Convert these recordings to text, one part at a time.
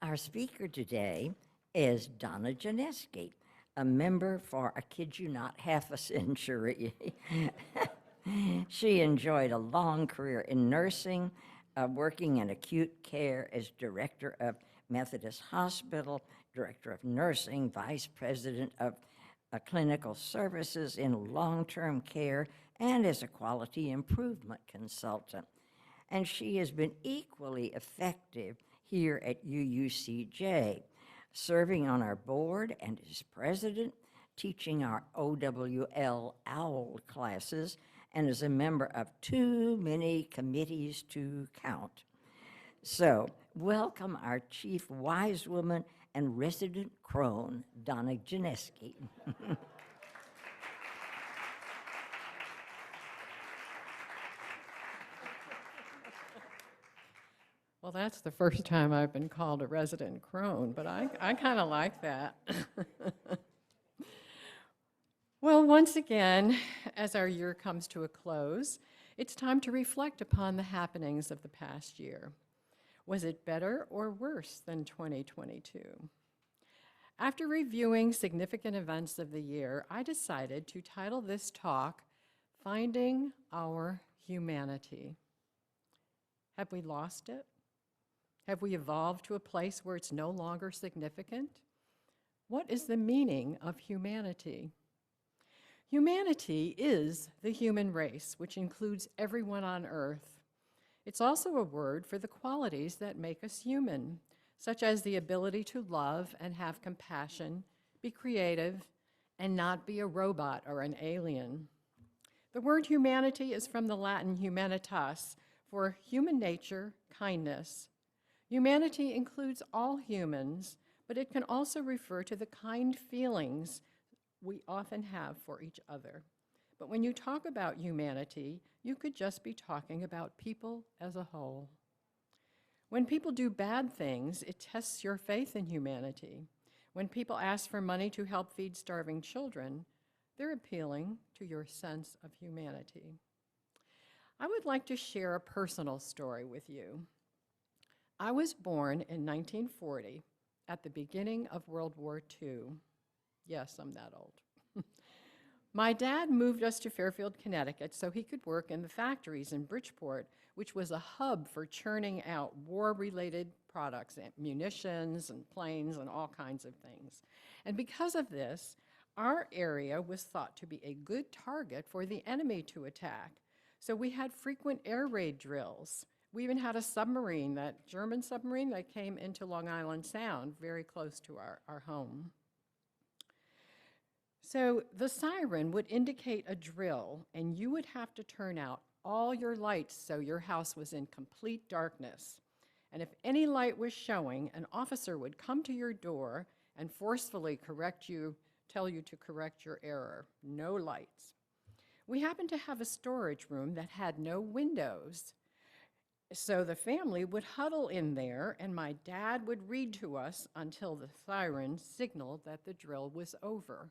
Our speaker today is Donna Janesky, a member for, I kid you not, half a century. She enjoyed a long career in nursing, working in acute care as director of Methodist Hospital, director of nursing, vice president of clinical services in long-term care, and as a quality improvement consultant. And she has been equally effective here at UUCJ, serving on our board and as president, teaching our OWL OWL classes, and as a member of too many committees to count. So, welcome our chief wise woman and resident crone, Donna Janesky. Well, that's the first time I've been called a resident crone, but I kind of like that. Well, once again, as our year comes to a close, it's time to reflect upon the happenings of the past year. Was it better or worse than 2022? After reviewing significant events of the year, I decided to title this talk, Finding Our Humanity. Have we lost it? Have we evolved to a place where it's no longer significant? What is the meaning of humanity? Humanity is the human race, which includes everyone on earth. It's also a word for the qualities that make us human, such as the ability to love and have compassion, be creative, and not be a robot or an alien. The word humanity is from the Latin humanitas, for human nature, kindness. Humanity includes all humans, but it can also refer to the kind feelings we often have for each other. But when you talk about humanity, you could just be talking about people as a whole. When people do bad things, it tests your faith in humanity. When people ask for money to help feed starving children, they're appealing to your sense of humanity. I would like to share a personal story with you. I was born in 1940 at the beginning of World War II. Yes, I'm that old. My dad moved us to Fairfield, Connecticut so he could work in the factories in Bridgeport, which was a hub for churning out war-related products, munitions and planes and all kinds of things. And because of this, our area was thought to be a good target for the enemy to attack. So we had frequent air raid drills. We even had a submarine, that German submarine that came into Long Island Sound, very close to our home. So the siren would indicate a drill, and you would have to turn out all your lights so your house was in complete darkness. And if any light was showing, an officer would come to your door and forcefully tell you to correct your error. No lights. We happened to have a storage room that had no windows. So the family would huddle in there, and my dad would read to us until the siren signaled that the drill was over.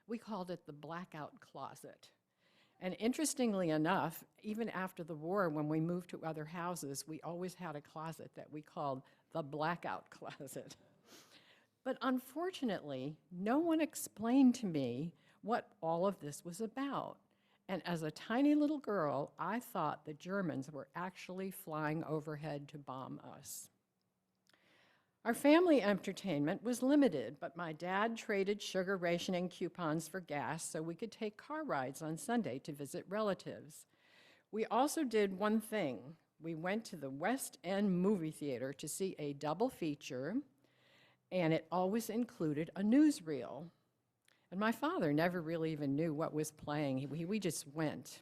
We called it the blackout closet. And interestingly enough, even after the war, when we moved to other houses, we always had a closet that we called the blackout closet. But unfortunately, no one explained to me what all of this was about. And as a tiny little girl, I thought the Germans were actually flying overhead to bomb us. Our family entertainment was limited, but my dad traded sugar rationing coupons for gas so we could take car rides on Sunday to visit relatives. We also did one thing. We went to the West End movie theater to see a double feature, and it always included a newsreel. And my father never really even knew what was playing. We just went.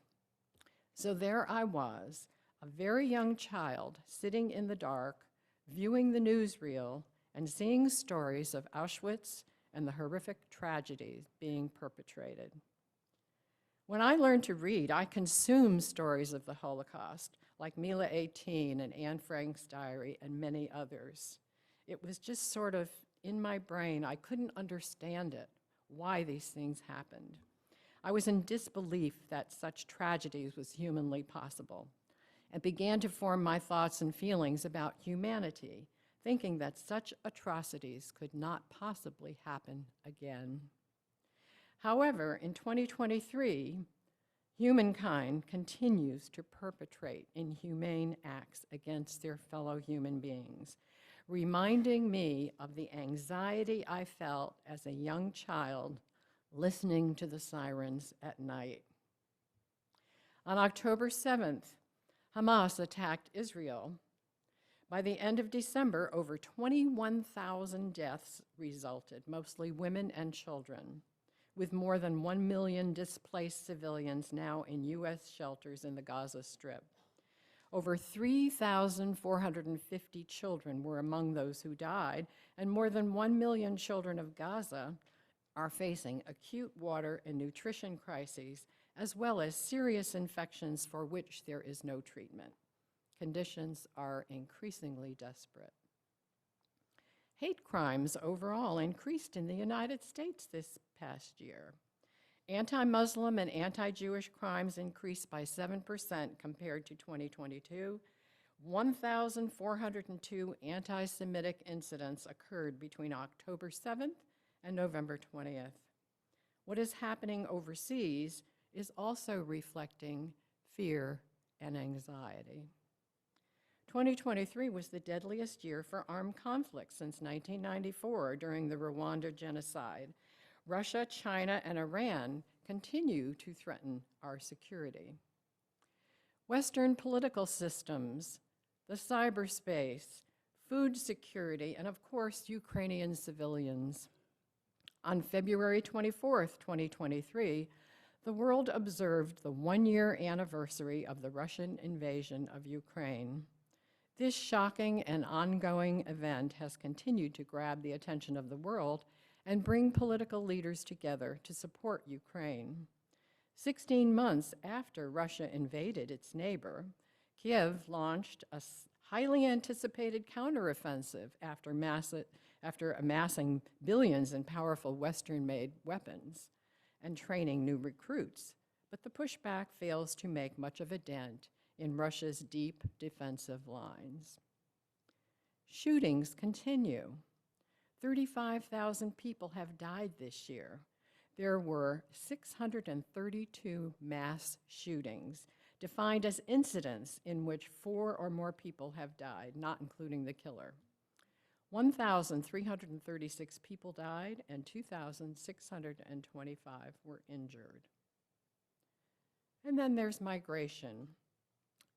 So there I was, a very young child, sitting in the dark, viewing the newsreel and seeing stories of Auschwitz and the horrific tragedies being perpetrated. When I learned to read, I consumed stories of the Holocaust, like Mila 18 and Anne Frank's diary and many others. It was just sort of in my brain. I couldn't understand it, why these things happened. I was in disbelief that such tragedies was humanly possible, and began to form my thoughts and feelings about humanity, thinking that such atrocities could not possibly happen again. However, in 2023, humankind continues to perpetrate inhumane acts against their fellow human beings, reminding me of the anxiety I felt as a young child listening to the sirens at night. On October 7th, Hamas attacked Israel. By the end of December, over 21,000 deaths resulted, mostly women and children, with more than 1 million displaced civilians now in U.S. shelters in the Gaza Strip. Over 3,450 children were among those who died, and more than 1 million children of Gaza are facing acute water and nutrition crises, as well as serious infections for which there is no treatment. Conditions are increasingly desperate. Hate crimes overall increased in the United States this past year. Anti-Muslim and anti-Jewish crimes increased by 7% compared to 2022. 1,402 anti-Semitic incidents occurred between October 7th and November 20th. What is happening overseas is also reflecting fear and anxiety. 2023 was the deadliest year for armed conflict since 1994 during the Rwanda genocide. Russia, China, and Iran continue to threaten our security. Western political systems, the cyberspace, food security, and of course, Ukrainian civilians. On February 24th, 2023, the world observed the one-year anniversary of the Russian invasion of Ukraine. This shocking and ongoing event has continued to grab the attention of the world and bring political leaders together to support Ukraine. 16 months after Russia invaded its neighbor, Kiev launched a highly anticipated counteroffensive after amassing billions in powerful Western-made weapons and training new recruits. But the pushback fails to make much of a dent in Russia's deep defensive lines. Shootings continue. 35,000 people have died this year. There were 632 mass shootings, defined as incidents in which 4 or more people have died, not including the killer. 1,336 people died and 2,625 were injured. And then there's migration.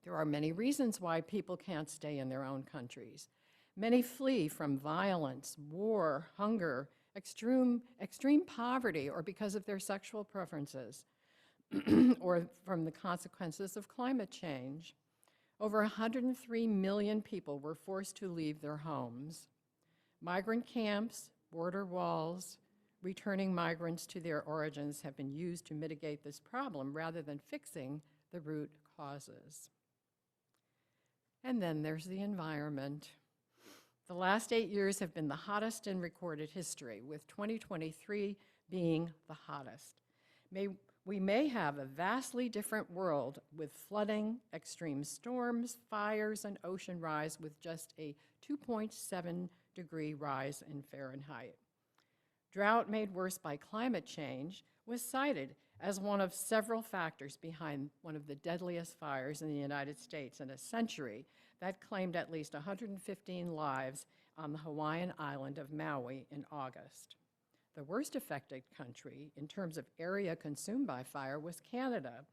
There are many reasons why people can't stay in their own countries. Many flee from violence, war, hunger, extreme poverty, or because of their sexual preferences, or from the consequences of climate change. Over 103 million people were forced to leave their homes. Migrant camps, border walls, returning migrants to their origins have been used to mitigate this problem rather than fixing the root causes. And then there's the environment. The last 8 years have been the hottest in recorded history, with 2023 being the hottest. We may have a vastly different world with flooding, extreme storms, fires, and ocean rise with just a 2.7-degree rise in Fahrenheit. Drought made worse by climate change was cited as one of several factors behind one of the deadliest fires in the United States in a century that claimed at least 115 lives on the Hawaiian island of Maui in August. The worst affected country in terms of area consumed by fire was Canada,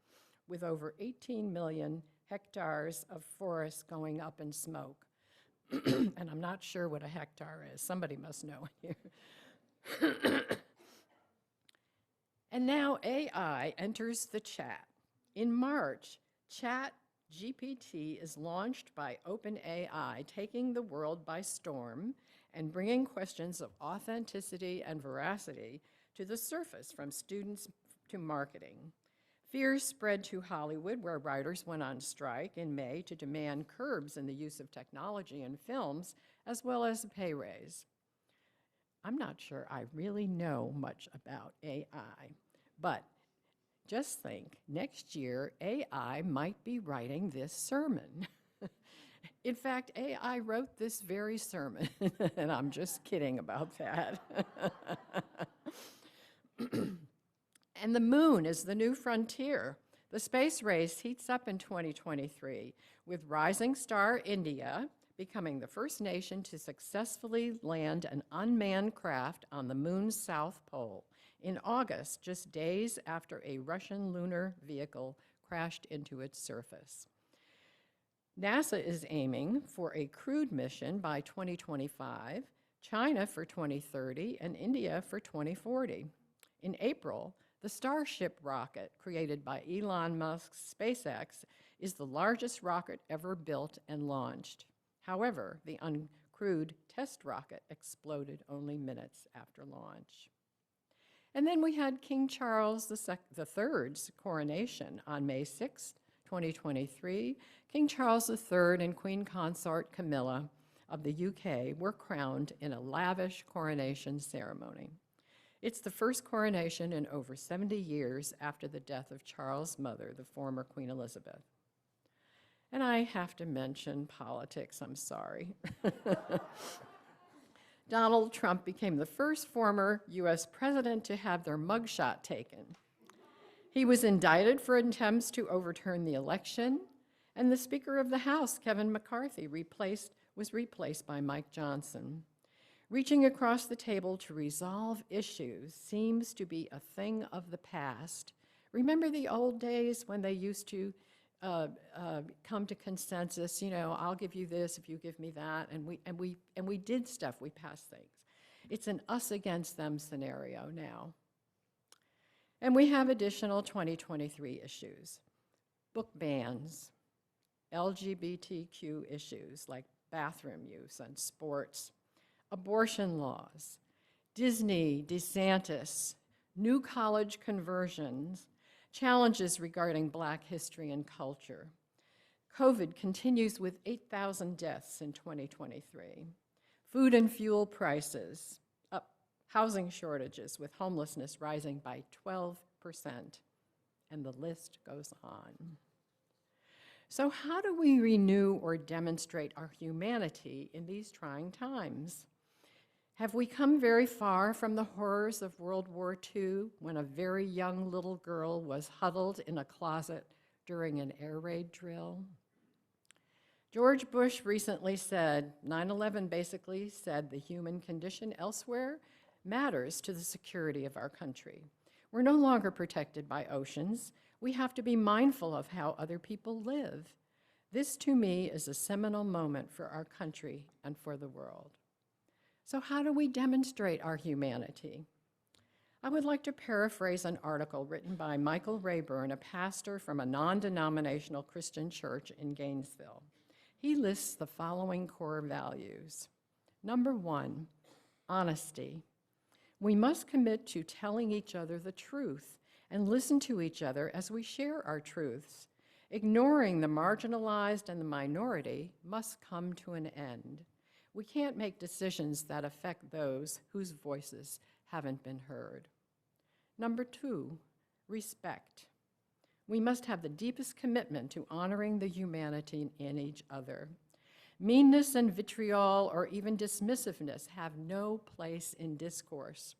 with over 18 million hectares of forests going up in smoke. And I'm not sure what a hectare is. Somebody must know here. And now AI enters the chat. In March, ChatGPT is launched by OpenAI, taking the world by storm and bringing questions of authenticity and veracity to the surface, from students to marketing. Fears spread to Hollywood, where writers went on strike in May to demand curbs in the use of technology in films, as well as a pay raise. I'm not sure I really know much about AI, but just think, next year, AI might be writing this sermon. In fact, AI wrote this very sermon, and I'm just kidding about that. And the moon is the new frontier. The space race heats up in 2023, with rising star India becoming the first nation to successfully land an unmanned craft on the moon's south pole in August, just days after a Russian lunar vehicle crashed into its surface. NASA is aiming for a crewed mission by 2025, China for 2030, and India for 2040. In April, the Starship rocket, created by Elon Musk's SpaceX, is the largest rocket ever built and launched. However, the uncrewed test rocket exploded only minutes after launch. And then we had King Charles III's coronation on May 6, 2023. King Charles III and Queen Consort Camilla of the UK were crowned in a lavish coronation ceremony. It's the first coronation in over 70 years after the death of Charles' mother, the former Queen Elizabeth. And I have to mention politics, I'm sorry. Donald Trump became the first former US president to have their mugshot taken. He was indicted for attempts to overturn the election, and the Speaker of the House, Kevin McCarthy, was replaced by Mike Johnson. Reaching across the table to resolve issues seems to be a thing of the past. Remember the old days when they used to come to consensus, I'll give you this if you give me that, and we did stuff, we passed things. It's an us against them scenario now. And we have additional 2023 issues. Book bans, LGBTQ issues like bathroom use and sports, abortion laws, Disney, DeSantis, new college conversions, challenges regarding Black history and culture. COVID continues with 8,000 deaths in 2023. Food and fuel prices up, housing shortages with homelessness rising by 12%, and the list goes on. So how do we renew or demonstrate our humanity in these trying times? Have we come very far from the horrors of World War II when a very young little girl was huddled in a closet during an air raid drill? George Bush recently said, 9/11 basically said the human condition elsewhere matters to the security of our country. We're no longer protected by oceans. We have to be mindful of how other people live. This, to me, is a seminal moment for our country and for the world. So how do we demonstrate our humanity? I would like to paraphrase an article written by Michael Rayburn, a pastor from a non-denominational Christian church in Gainesville. He lists the following core values. Number 1, honesty. We must commit to telling each other the truth and listen to each other as we share our truths. Ignoring the marginalized and the minority must come to an end. We can't make decisions that affect those whose voices haven't been heard. Number 2, respect. We must have the deepest commitment to honoring the humanity in each other. Meanness and vitriol or even dismissiveness have no place in discourse.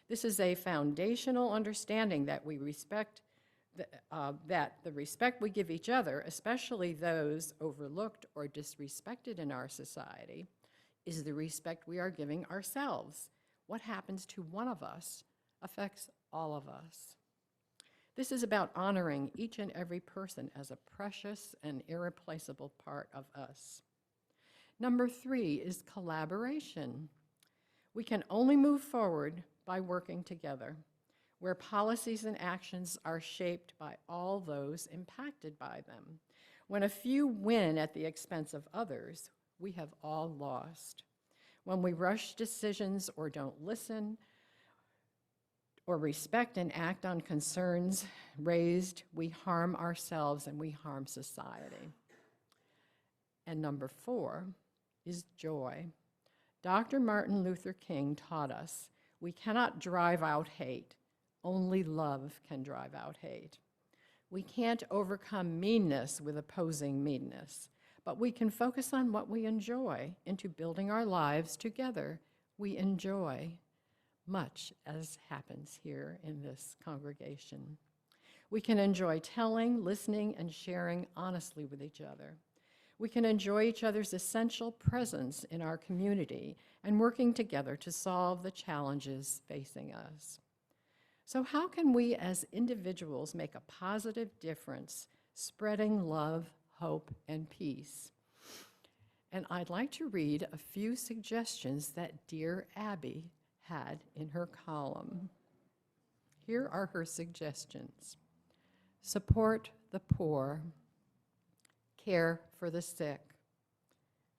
This is a foundational understanding that we respect, that the respect we give each other, especially those overlooked or disrespected in our society, is the respect we are giving ourselves. What happens to one of us affects all of us. This is about honoring each and every person as a precious and irreplaceable part of us. Number 3 is collaboration. We can only move forward by working together, where policies and actions are shaped by all those impacted by them. When a few win at the expense of others, we have all lost. When we rush decisions or don't listen or respect and act on concerns raised, we harm ourselves and we harm society. And number 4 is joy. Dr. Martin Luther King taught us we cannot drive out hate. Only love can drive out hate. We can't overcome meanness with opposing meanness, but we can focus on what we enjoy into building our lives together. We enjoy much, as happens here in this congregation. We can enjoy telling, listening, and sharing honestly with each other. We can enjoy each other's essential presence in our community and working together to solve the challenges facing us. So how can we as individuals make a positive difference, spreading love, hope, and peace? And I'd like to read a few suggestions that dear Abby had in her column. Here are her suggestions. Support the poor, care for the sick,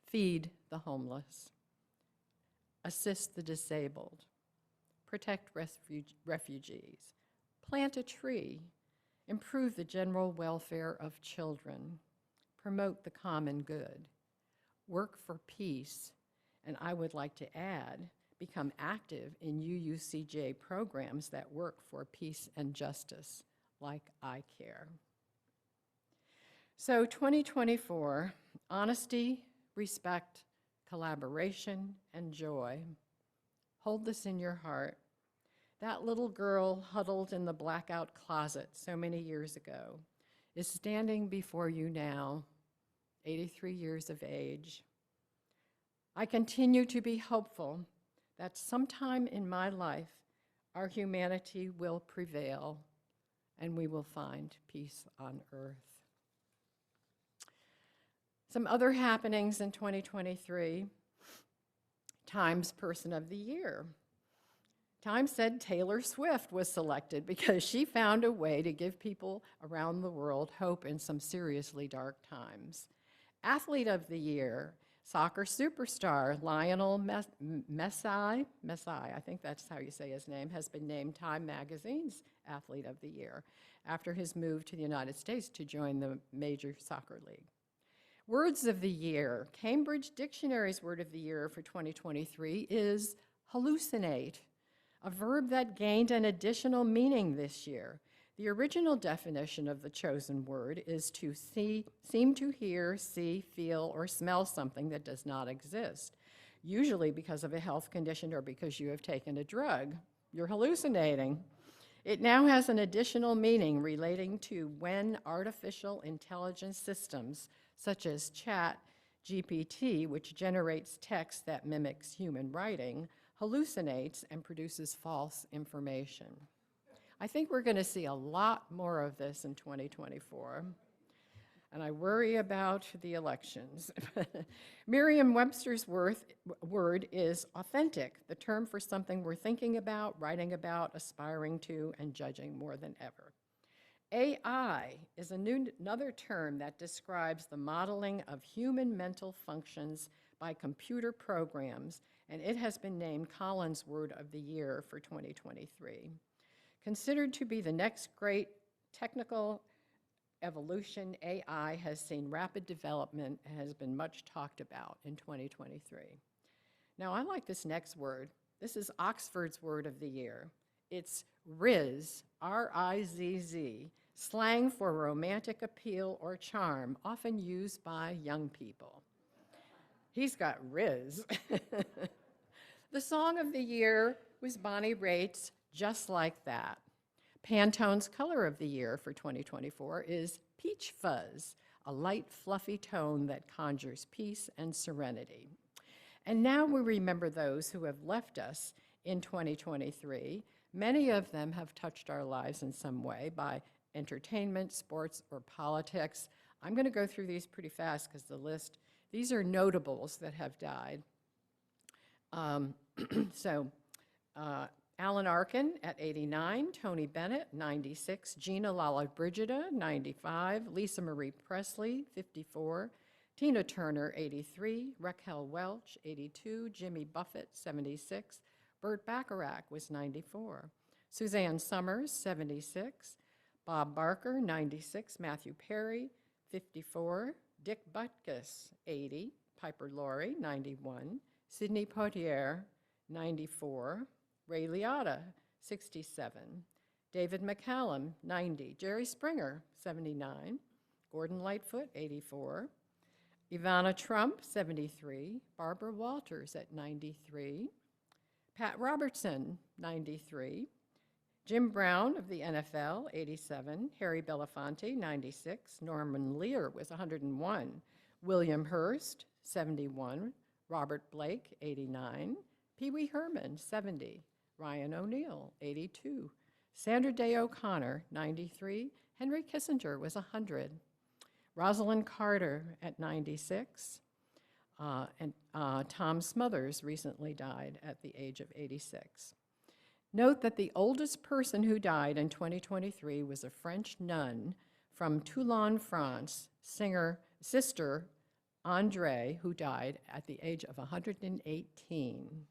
feed the homeless, assist the disabled, protect refugees, plant a tree, improve the general welfare of children, promote the common good, work for peace, and I would like to add, become active in UUCJ programs that work for peace and justice, like iCare. So 2024, honesty, respect, collaboration, and joy. Hold this in your heart. That little girl huddled in the blackout closet so many years ago is standing before you now, 83 years of age. I continue to be hopeful that sometime in my life, our humanity will prevail and we will find peace on earth. Some other happenings in 2023. Times Person of the Year. Time said Taylor Swift was selected because she found a way to give people around the world hope in some seriously dark times. Athlete of the Year, soccer superstar Lionel Messi, I think that's how you say his name, has been named Time Magazine's Athlete of the Year after his move to the United States to join the major soccer league. Words of the Year. Cambridge Dictionary's word of the year for 2023 is hallucinate, a verb that gained an additional meaning this year. The original definition of the chosen word is to seem to hear, see, feel, or smell something that does not exist, usually because of a health condition or because you have taken a drug. You're hallucinating. It now has an additional meaning relating to when artificial intelligence systems such as ChatGPT, which generates text that mimics human writing, hallucinates and produces false information. I think we're going to see a lot more of this in 2024, and I worry about the elections. Merriam-Webster's word is authentic, the term for something we're thinking about, writing about, aspiring to, and judging more than ever. AI is another term that describes the modeling of human mental functions by computer programs, and it has been named Collins Word of the Year for 2023. Considered to be the next great technical evolution, AI has seen rapid development and has been much talked about in 2023. Now, I like this next word. This is Oxford's Word of the Year. It's Rizz, R-I-Z-Z, slang for romantic appeal or charm, often used by young people. He's got Rizz. The song of the year was Bonnie Raitt's Just Like That. Pantone's color of the year for 2024 is Peach Fuzz, a light, fluffy tone that conjures peace and serenity. And now we remember those who have left us in 2023. Many of them have touched our lives in some way by entertainment, sports, or politics. I'm going to go through these pretty fast because these are notables that have died. Alan Arkin at 89, Tony Bennett, 96, Gina Lollobrigida, 95, Lisa Marie Presley, 54, Tina Turner, 83, Raquel Welch, 82, Jimmy Buffett, 76, Burt Bacharach was 94, Suzanne Summers, 76, Bob Barker, 96, Matthew Perry, 54, Dick Butkus, 80, Piper Laurie, 91, Sidney Poitier, 94, Ray Liotta, 67, David McCallum, 90, Jerry Springer, 79, Gordon Lightfoot, 84, Ivana Trump, 73. Barbara Walters at 93. Pat Robertson, 93. Jim Brown of the NFL, 87. Harry Belafonte, 96. Norman Lear was 101. William Hurst, 71. Robert Blake, 89. Pee Wee Herman, 70. Ryan O'Neill, 82. Sandra Day O'Connor, 93. Henry Kissinger was 100. Rosalind Carter at 96. And Tom Smothers recently died at the age of 86. Note that the oldest person who died in 2023 was a French nun from Toulon, France, Sister Andre, who died at the age of 118.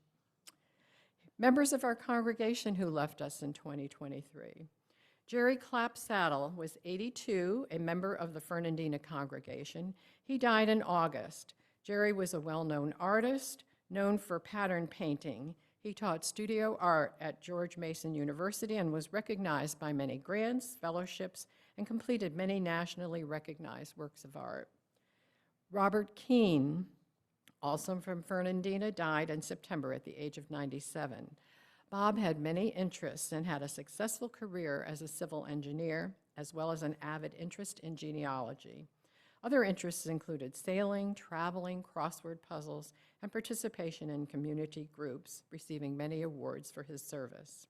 Members of our congregation who left us in 2023. Jerry Clapsaddle was 82, a member of the Fernandina congregation. He died in August. Jerry was a well-known artist, known for pattern painting. He taught studio art at George Mason University and was recognized by many grants, fellowships, and completed many nationally recognized works of art. Robert Keene, also from Fernandina, died in September at the age of 97. Bob had many interests and had a successful career as a civil engineer, as well as an avid interest in genealogy. Other interests included sailing, traveling, crossword puzzles, and participation in community groups, receiving many awards for his service.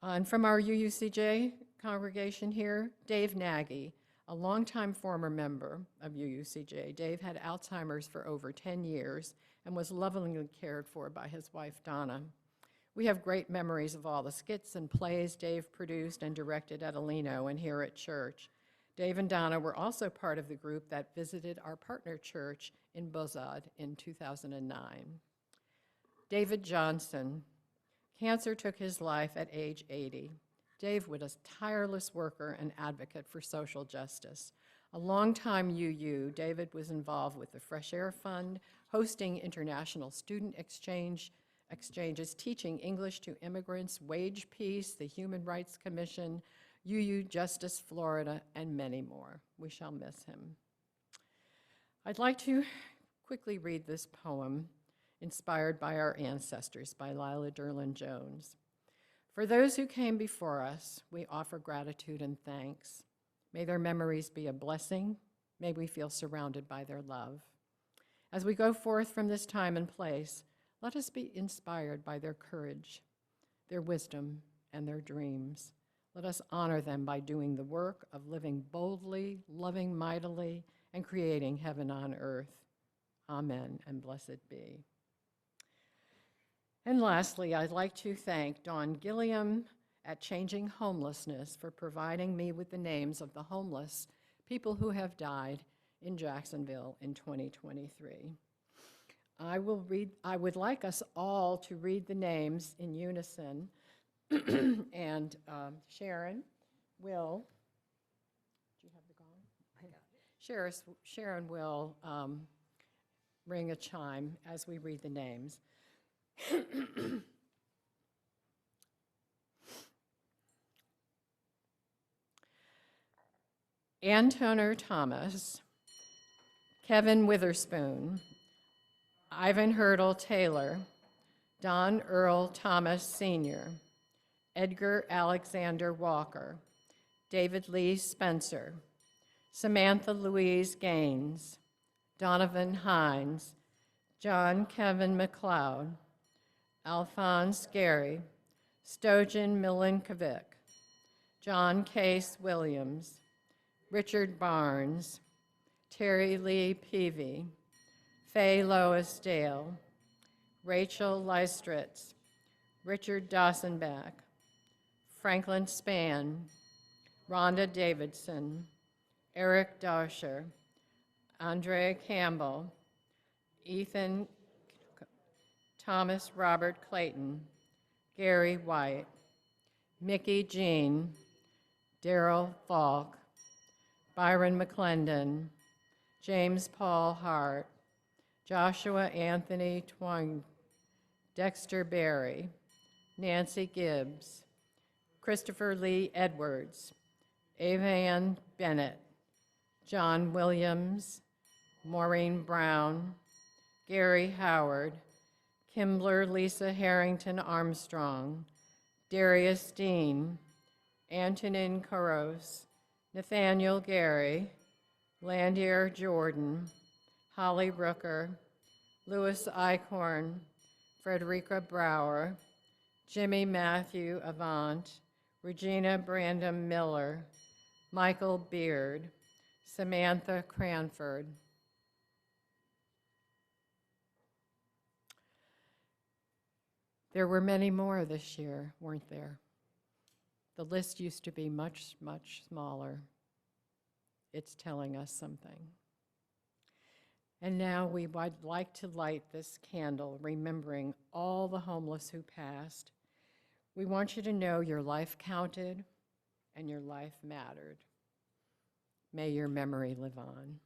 And from our UUCJ congregation here, Dave Nagy, a longtime former member of UUCJ. Dave had Alzheimer's for over 10 years and was lovingly cared for by his wife, Donna. We have great memories of all the skits and plays Dave produced and directed at Alino and here at church. Dave and Donna were also part of the group that visited our partner church in Bozad in 2009. David Johnson. Cancer took his life at age 80. Dave was a tireless worker and advocate for social justice. A longtime UU, David was involved with the Fresh Air Fund, hosting international student exchanges, teaching English to immigrants, Wage Peace, the Human Rights Commission, UU Justice Florida, and many more. We shall miss him. I'd like to quickly read this poem, Inspired by Our Ancestors, by Lila Derlin Jones. For those who came before us, we offer gratitude and thanks. May their memories be a blessing. May we feel surrounded by their love. As we go forth from this time and place, let us be inspired by their courage, their wisdom, and their dreams. Let us honor them by doing the work of living boldly, loving mightily, and creating heaven on earth. Amen, and blessed be. And lastly, I'd like to thank Dawn Gilliam at Changing Homelessness for providing me with the names of the homeless people who have died in Jacksonville in 2023. I would like us all to read the names in unison, and Sharon will, do you have the gong? Sharon will ring a chime as we read the names. Antoner Thomas, Kevin Witherspoon, Ivan Hurdle Taylor, Don Earl Thomas Sr., Edgar Alexander Walker, David Lee Spencer, Samantha Louise Gaines, Donovan Hines, John Kevin McLeod, Alphonse Gary, Stojan Milinkovic, John Case Williams, Richard Barnes, Terry Lee Peavy, Faye Lois Dale, Rachel Leistritz, Richard Dawsonback, Franklin Spann, Rhonda Davidson, Eric Dauscher, Andrea Campbell, Ethan Thomas Robert Clayton, Gary White, Mickey Jean, Daryl Falk, Byron McClendon, James Paul Hart, Joshua Anthony Twang, Dexter Berry, Nancy Gibbs, Christopher Lee Edwards, Avan Bennett, John Williams, Maureen Brown, Gary Howard, Kimbler Lisa Harrington Armstrong, Darius Dean, Antonin Koros, Nathaniel Gary, Landier Jordan, Holly Brooker, Louis Eichhorn, Frederica Brower, Jimmy Matthew Avant, Regina Brandon Miller, Michael Beard, Samantha Cranford. There were many more this year, weren't there? The list used to be much, much smaller. It's telling us something. And now we would like to light this candle, remembering all the homeless who passed. We want you to know your life counted and your life mattered. May your memory live on.